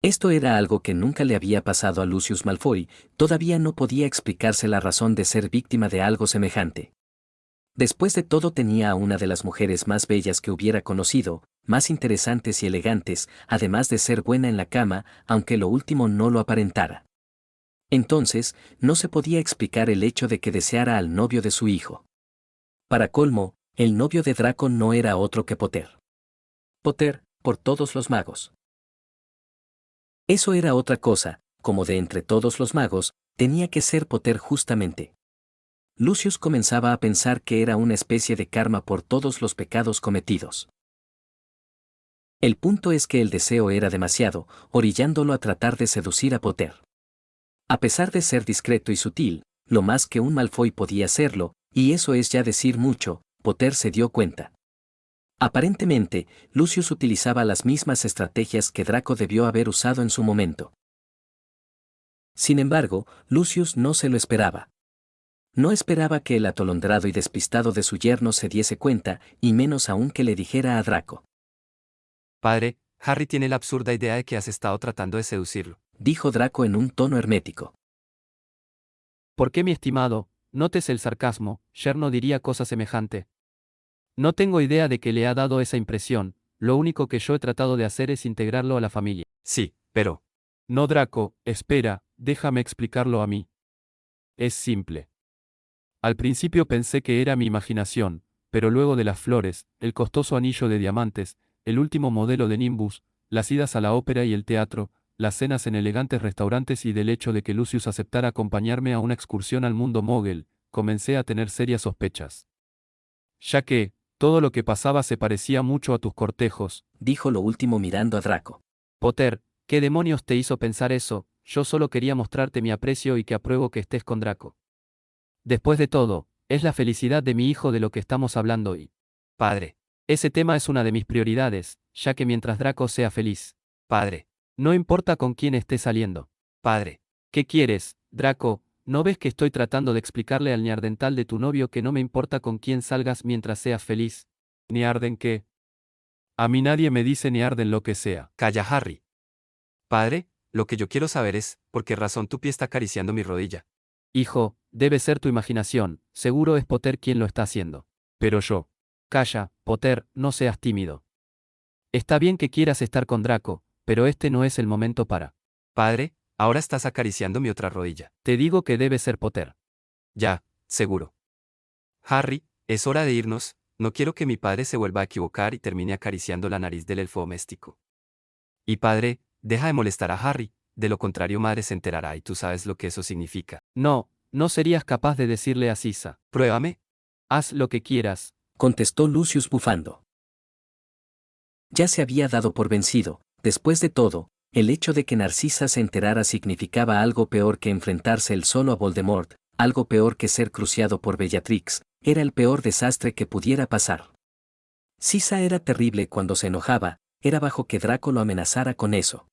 Esto era algo que nunca le había pasado a Lucius Malfoy, todavía no podía explicarse la razón de ser víctima de algo semejante. Después de todo tenía a una de las mujeres más bellas que hubiera conocido, más interesantes y elegantes, además de ser buena en la cama, aunque lo último no lo aparentara. Entonces, no se podía explicar el hecho de que deseara al novio de su hijo. Para colmo, el novio de Draco no era otro que Potter. Potter, por todos los magos. Eso era otra cosa, como de entre todos los magos, tenía que ser Potter justamente. Lucius comenzaba a pensar que era una especie de karma por todos los pecados cometidos. El punto es que el deseo era demasiado, orillándolo a tratar de seducir a Potter. A pesar de ser discreto y sutil, lo más que un Malfoy podía serlo, y eso es ya decir mucho, Potter se dio cuenta. Aparentemente, Lucius utilizaba las mismas estrategias que Draco debió haber usado en su momento. Sin embargo, Lucius no se lo esperaba. No esperaba que el atolondrado y despistado de su yerno se diese cuenta, y menos aún que le dijera a Draco. Padre, Harry tiene la absurda idea de que has estado tratando de seducirlo. Dijo Draco en un tono hermético. ¿Por qué, mi estimado? Notes el sarcasmo, yerno diría cosa semejante. No tengo idea de que le ha dado esa impresión, lo único que yo he tratado de hacer es integrarlo a la familia. Sí, pero... No, Draco, espera, déjame explicarlo a mí. Es simple. Al principio pensé que era mi imaginación, pero luego de las flores, el costoso anillo de diamantes, el último modelo de Nimbus, las idas a la ópera y el teatro, las cenas en elegantes restaurantes y del hecho de que Lucius aceptara acompañarme a una excursión al mundo Mogel, comencé a tener serias sospechas. Ya que, todo lo que pasaba se parecía mucho a tus cortejos. Dijo lo último mirando a Draco. Potter, ¿qué demonios te hizo pensar eso? Yo solo quería mostrarte mi aprecio y que apruebo que estés con Draco. Después de todo, es la felicidad de mi hijo de lo que estamos hablando hoy. Padre, Ese tema es una de mis prioridades, ya que mientras Draco sea feliz. padre, No importa con quién esté saliendo. padre. ¿Qué quieres, Draco? ¿No ves que estoy tratando de explicarle al neandertal de tu novio que no me importa con quién salgas mientras seas feliz? ¿Nearden qué? A mí nadie me dice Nearden lo que sea. Calla, Harry. Padre, lo que yo quiero saber es, ¿por qué razón tu pie está acariciando mi rodilla? Hijo, debe ser tu imaginación, seguro es Potter quien lo está haciendo. Pero yo. Calla, Potter, no seas tímido. Está bien que quieras estar con Draco, pero este no es el momento para. Padre, ahora estás acariciando mi otra rodilla. Te digo que debe ser Potter. Ya, seguro. Harry, es hora de irnos, no quiero que mi padre se vuelva a equivocar y termine acariciando la nariz del elfo doméstico. Y padre, deja de molestar a Harry, de lo contrario madre se enterará y tú sabes lo que eso significa. No, no serías capaz de decirle a Sisa. Pruébame. Haz lo que quieras. Contestó Lucius bufando. Ya se había dado por vencido. Después de todo, el hecho de que Narcisa se enterara significaba algo peor que enfrentarse él solo a Voldemort, algo peor que ser cruciado por Bellatrix, era el peor desastre que pudiera pasar. Sisa era terrible cuando se enojaba, era bajo que Draco lo amenazara con eso.